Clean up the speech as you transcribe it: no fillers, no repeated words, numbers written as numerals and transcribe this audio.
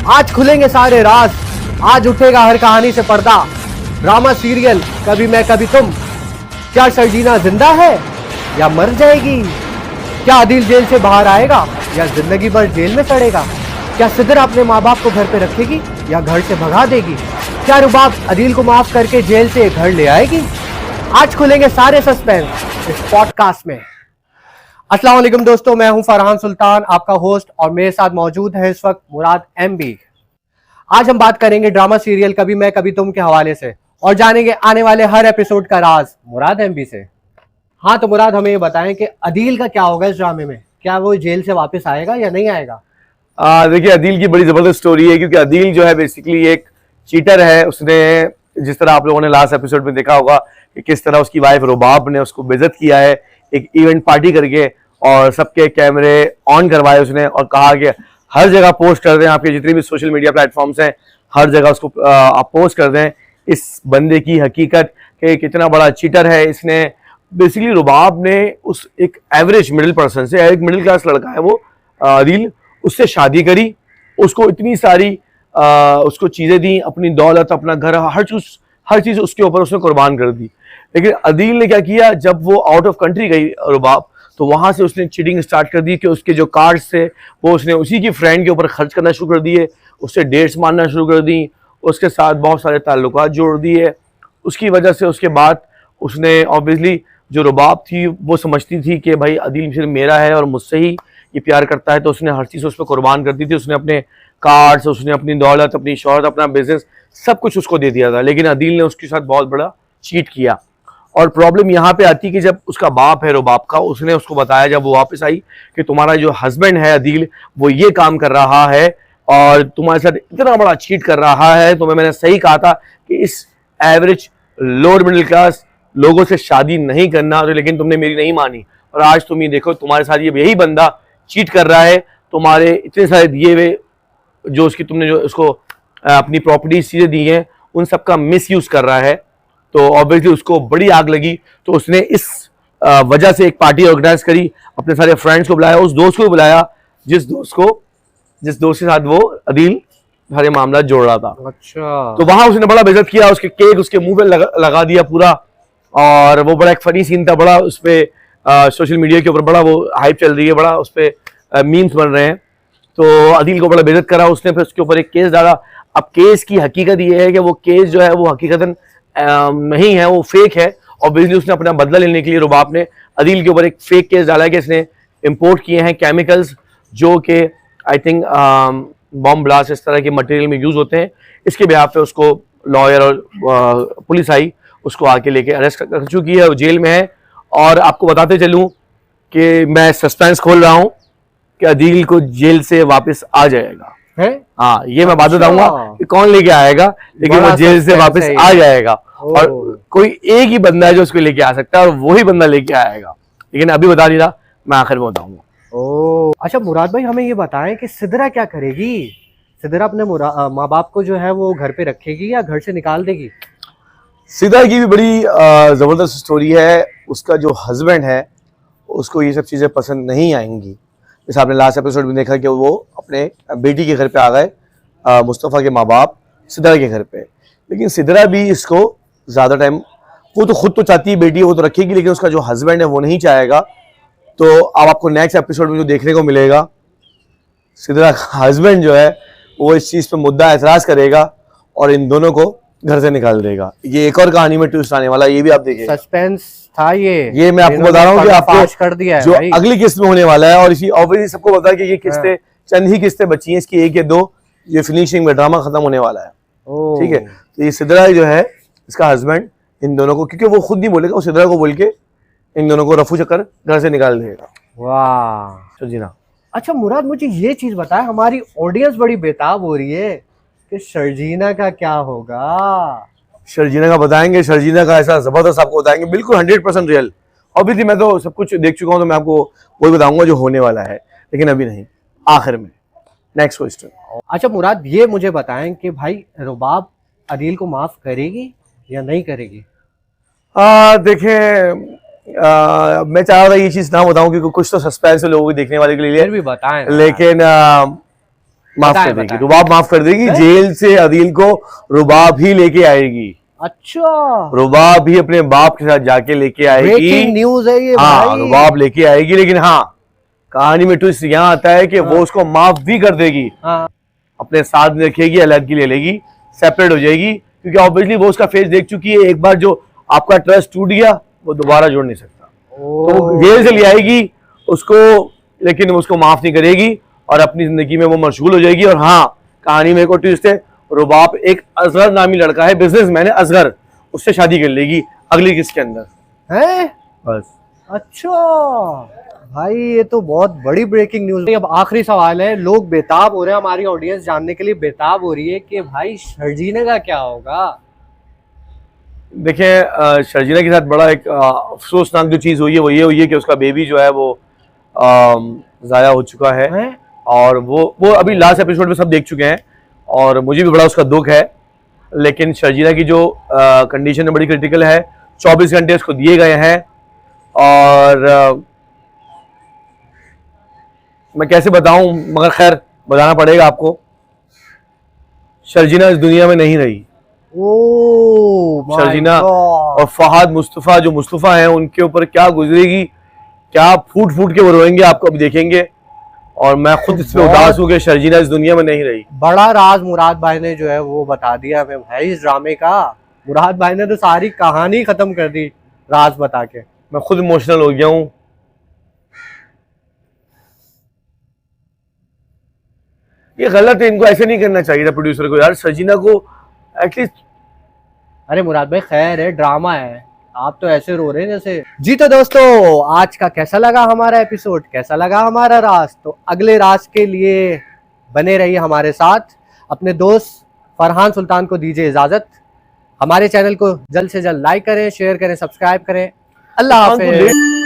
आज खुलेंगे सारे राज, आज उठेगा हर कहानी से पर्दा। ड्रामा सीरियल कभी मैं कभी तुम। क्या शर्जीना जिंदा है या मर जाएगी? क्या अदील जेल से बाहर आएगा या जिंदगी भर जेल में सड़ेगा? क्या सिदर अपने माँ बाप को घर पे रखेगी या घर से भगा देगी? क्या रुबाब अदील को माफ करके जेल से घर ले आएगी? आज खुलेंगे सारे सस्पेंस इस पॉडकास्ट में। अस्सलाम वालेकुम दोस्तों, मैं हूं फरहान सुल्तान, आपका होस्ट, और मेरे साथ मौजूद है इस वक्त मुराद एमबी। आज हम बात करेंगे ड्रामा सीरियल कभी मैं कभी तुम के हवाले से और जानेंगे आने वाले हर एपिसोड का राज मुराद एमबी से। हाँ तो मुराद, हमें ये बताएं कि अदील का क्या होगा इस ड्रामे में? क्या वो जेल से वापस आएगा या नहीं आएगा? देखिए, अदील की बड़ी जबरदस्त स्टोरी है, क्योंकि अदील जो है बेसिकली एक चीटर है। उसने, जिस तरह आप लोगों ने लास्ट एपिसोड में देखा होगा कि किस तरह उसकी वाइफ रुबाब ने उसको बेइज्जत किया है एक इवेंट पार्टी करके, और सबके कैमरे ऑन करवाए उसने और कहा कि हर जगह पोस्ट कर दें, आपके जितने भी सोशल मीडिया प्लेटफॉर्म्स हैं हर जगह उसको आप पोस्ट कर दें इस बंदे की हकीकत कि कितना बड़ा चीटर है। इसने बेसिकली, रुबाब ने उस एक एवरेज मिडिल पर्सन से, एक मिडिल क्लास लड़का है वो अदील, उससे शादी करी, उसको इतनी सारी उसको चीज़ें दी, अपनी दौलत, अपना घर, हर चीज़ उसके ऊपर उसने कुर्बान कर दी। लेकिन अदील ने क्या किया, जब वो आउट ऑफ कंट्री गई रुबाब, तो वहाँ से उसने चीटिंग स्टार्ट कर दी कि उसके जो कार्ड्स थे वो उसने उसी की फ्रेंड के ऊपर खर्च करना शुरू कर दिए, उससे डेट्स मारना शुरू कर दी, उसके साथ बहुत सारे ताल्लुकात जोड़ दिए। उसकी वजह से उसके बाद उसने ऑब्वियसली, जो रुबाब थी वो समझती थी कि भाई अदील सिर्फ मेरा है और मुझसे ही ये प्यार करता है, तो उसने हर चीज़ उस पर कुर्बान कर दी थी। उसने अपने कार्ड्स, उसने अपनी दौलत, अपनी शोहरत, अपना बिजनेस, सब कुछ उसको दे दिया था। लेकिन अदील ने उसके साथ बहुत बड़ा चीट किया। और प्रॉब्लम यहाँ पे आती कि जब उसका बाप है रुबाब का, उसने उसको बताया जब वो वापस आई कि तुम्हारा जो हस्बैंड है अदील, वो ये काम कर रहा है और तुम्हारे साथ इतना बड़ा चीट कर रहा है, तो मैंने सही कहा था कि इस एवरेज लोअर मिडिल क्लास लोगों से शादी नहीं करना, तो लेकिन तुमने मेरी नहीं मानी। और आज तुम ये देखो, तुम्हारे साथ ये यही बंदा चीट कर रहा है, तुम्हारे इतने सारे दिए हुए जो उसकी, तुमने जो उसको अपनी प्रॉपर्टी चीज़ें दी हैं, उन सब का मिस यूज़ कर रहा है। तो ऑब्वियसली उसको बड़ी आग लगी, तो उसने इस वजह से एक पार्टी ऑर्गेनाइज करी, अपने सारे फ्रेंड्स को बुलाया, उस दोस्त को बुलाया जिस दोस्त के साथ वो अदील सारे मामला जोड़ रहा था। अच्छा। तो वहां उसने बड़ा बेइज्जत किया, उसके केक उसके मुंह पे लगा दिया पूरा, और वो बड़ा एक फनी सीन था, बड़ा उस पर सोशल मीडिया के ऊपर बड़ा वो हाइप चल रही है, बड़ा उस पर मीम्स बन रहे हैं। तो अदील को बड़ा बेइज्जत करा उसने, फिर उसके ऊपर एक केस डाला। अब केस की हकीकत ये है कि वो केस जो है वो हकीकतन नहीं है, वो फेक है। और बिजली उसने अपना बदला लेने के लिए रुबाब ने अदील के ऊपर एक फेक केस डाला है कि इसने इंपोर्ट किए हैं केमिकल्स जो कि आई थिंक बॉम्ब ब्लास्ट इस तरह के मटेरियल में यूज़ होते हैं। इसके बिहाफ पे उसको लॉयर और पुलिस आई, उसको आके लेके अरेस्ट कर चुकी है, वो जेल में है। और आपको बताते चलूँ कि मैं सस्पेंस खोल रहा हूँ कि अदील को जेल से वापस आ जाएगा। हाँ, ये मैं बात बताऊंगा कि कौन लेके आएगा, लेकिन वो जेल से वापस आ जाएगा। और कोई एक ही बंदा है जो उसको लेके आ सकता है, और वही बंदा लेके आएगा, लेकिन अभी बता नहीं रहा, मैं आखिर में बताऊंगा। अच्छा मुराद भाई, हमें ये बताएं कि सिदरा क्या करेगी? सिदरा अपने माँ बाप को जो है वो घर पे रखेगी या घर से निकाल देगी? सिदरा की भी बड़ी जबरदस्त स्टोरी है। उसका जो हस्बैंड है उसको ये सब चीज़ें पसंद नहीं आएंगी। जैसे आपने लास्ट एपिसोड में देखा कि वो अपने बेटी के घर पे आ गए, मुस्तफ़ा के माँ बाप सिदरा के घर पे। लेकिन सिदरा भी इसको ज़्यादा टाइम, वो तो खुद तो चाहती है बेटी, वो तो रखेगी, लेकिन उसका जो हस्बैंड है वो नहीं चाहेगा। तो अब आपको नेक्स्ट एपिसोड में जो देखने को मिलेगा, सिदरा का हस्बैंड जो है वो इस चीज़ पे मुद्दा एतराज़ करेगा और इन दोनों को घर से निकाल देगा। ये एक और कहानी में ट्विस्ट आने वाला, ये भी आप देखिए। सस्पेंस था ये मैं आपको बता रहा हूँ कि आपको कर दिया है जो भाई। अगली किस्त में होने वाला है। और इसी ऑब्वियसली सबको पता है कि ये किस्तें, चंद ही किस्तें बची हैं इसकी, 1 या 2, ये फिनिशिंग में ड्रामा खत्म होने वाला है। ठीक है, तो ये सिदरा जो है, इसका हस्बैंड इन दोनों को, क्योंकि वो खुद नहीं बोलेगा, वो सिदरा को बोल के इन दोनों को रफू चक्कर घर से निकाल देगा। वाह जी ना। अच्छा मुराद, मुझे ये चीज बताए, हमारी ऑडियंस बड़ी बेताब हो रही है कि शर्जीना का क्या होगा? शर्जीना का बताएंगे, शर्जीना का ऐसा जबरदस्त आपको बताएंगे, बिल्कुल 100% रियल। ऑब्वियसली मैं तो सब कुछ देख चुका हूँ, तो मैं आपको वही बताऊंगा जो होने वाला है, लेकिन अभी नहीं, आखिर में। Next question. अच्छा मुराद, ये मुझे बताएं कि भाई रुबाब अदील को माफ करेगी या नहीं करेगी? देखें, मैं चाह रहा था ये चीज ना बताऊं, क्योंकि कुछ तो सस्पेंस है लोगों को देखने वाले के लिए, भी बताएं। लेकिन माफ बताएं, कर देगी, बताएं। रुबाब माफ कर देगी। जेल से अदील को रुबाब ही लेके आएगी। अच्छा, रुबाब ही अपने बाप के साथ जाके लेके आएगी। ब्रेकिंग न्यूज है ये हाँ, भाई। रुबाब लेके आएगी, लेकिन हाँ, कहानी में ट्विस्ट यहाँ आता है कि वो उसको माफ भी कर देगी, हाँ, अपने साथ में रखेगी, अलग ले लेगी, सेपरेट हो जाएगी, क्योंकि ऑब्वियसली वो उसका फेस देख चुकी है। एक बार जो आपका ट्रस्ट टूट गया, वो दोबारा जोड़ नहीं सकता। तो वो जेल से ले आएगी उसको, लेकिन वो उसको माफ नहीं करेगी और अपनी जिंदगी में वो मशगूल हो जाएगी। और हाँ, कहानी में एक और ट्विस्ट है, रुबाब एक असगर नामी लड़का है, बिजनेसमैन है असगर, उससे शादी कर लेगी अगली किस्त के अंदर है। बस। अच्छा भाई, ये तो बहुत बड़ी ब्रेकिंग न्यूज है। अब आखिरी सवाल है, लोग बेताब हो रहे हैं, हमारी ऑडियंस जानने के लिए बेताब हो रही है कि भाई शर्जीना का क्या होगा। देखिए, शर्जीना के साथ बड़ा एक अफसोसनाक जो चीज़ हुई है वो ये हुई है कि उसका बेबी जो है वो ज़ाया हो चुका है। और वो अभी लास्ट एपिसोड में सब देख चुके हैं और मुझे भी बड़ा उसका दुख है। लेकिन शर्जीना की जो कंडीशन है बड़ी क्रिटिकल है, 24 घंटे उसको दिए गए हैं। और मैं कैसे बताऊं, मगर खैर बताना पड़ेगा आपको, शर्जीना इस दुनिया में नहीं रही। ओह शर्जीना और फहाद मुस्तफ़ा, जो मुस्तफ़ा हैं, उनके ऊपर क्या गुजरेगी, क्या फूट फूट के वो रोएंगे, आपको अभी देखेंगे। और मैं खुद इस पे उदास हूँ कि शर्जीना इस दुनिया में नहीं रही। बड़ा राज मुराद भाई ने जो है वो बता दिया हमें भाई इस ड्रामे का। मुराद भाई ने तो सारी कहानी खत्म कर दी राज बता के। मैं खुद इमोशनल हो गया हूँ। ये गलत है, इनको ऐसे नहीं करना चाहिए था प्रोड्यूसर को यार, शर्जीना को एटलीस्ट। अरे मुराद भाई खैर है, ड्रामा है, आप तो ऐसे रो रहे हैं जैसे। जी तो दोस्तों, आज का कैसा लगा हमारा एपिसोड, कैसा लगा हमारा राज? तो अगले राज के लिए बने रहिए हमारे साथ। अपने दोस्त फरहान सुल्तान को दीजिए इजाजत। हमारे चैनल को जल्द से जल्द लाइक करें, शेयर करें, सब्सक्राइब करें। अल्लाह हाफिज़।